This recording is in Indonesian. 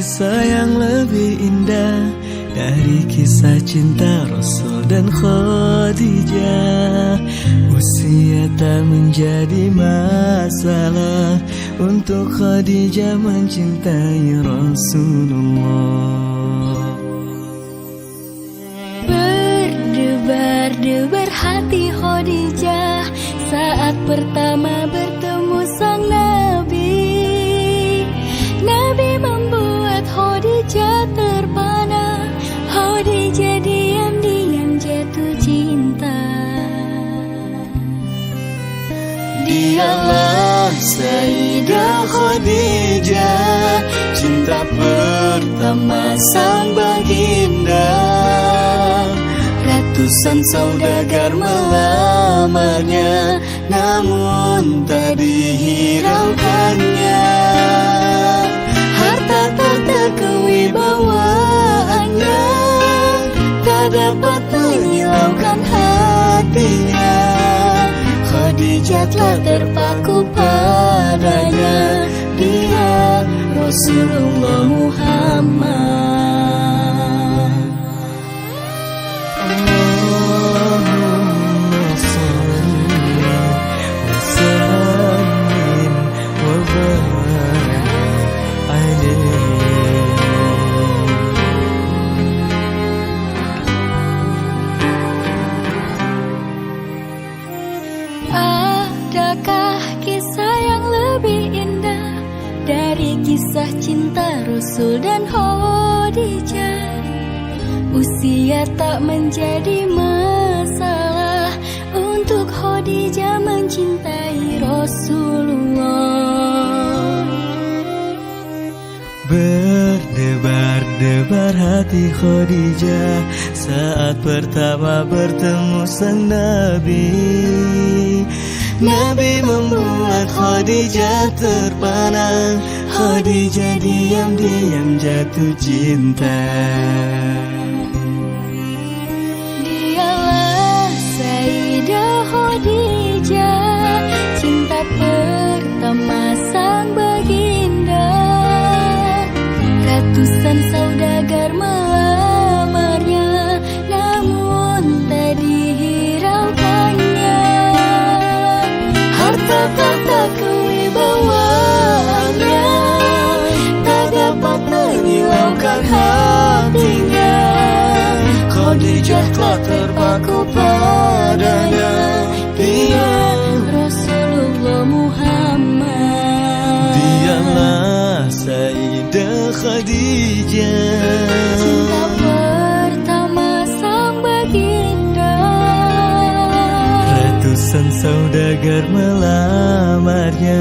kisah yang lebih indah dari kisah cinta Rasul dan Khadijah. Usia tak menjadi masalah untuk Khadijah mencintai Rasulullah. Berdebar-debar hati Khadijah saat pertama bertemu sang Nabi. Nabi membuat Khadijah terpana. Khadijah diam-diam jatuh cinta. Dialah Sayyidah Khadijah, cinta pertama sang baginda. Ratusan saudagar melamarnya, namun tak dihiraukannya. Harta tahta kewibawaannya tak dapat menyilaukan hatinya. Khadijah telah terpaku padanya, dia Rasulullah Muhammad. Allahumma shalli wa sallim wa barik alaihi. Adakah kisah yang lebih indah dari kisah cinta Rasul dan Khadijah? Usia tak menjadi masalah untuk Khadijah mencintai Rasulullah. Berdebar-debar hati Khadijah saat pertama bertemu sang Nabi. Nabi membuat Khadijah terpana. Khadijah diam-diam jatuh cinta. Dialah Sayyidah Khadijah, cinta pertama sang baginda. Ratusan saudagar melamarnya, namun tak dihiraukannya. Harta tahta kewibawaannya tak dapat menyilaukan hatinya. Khadijah telah terpaku padanya, dia Rasulullah Muhammad. Dialah Sayyidah Khadijah, cinta pertama sang baginda. ratusan saudagar melamarnya,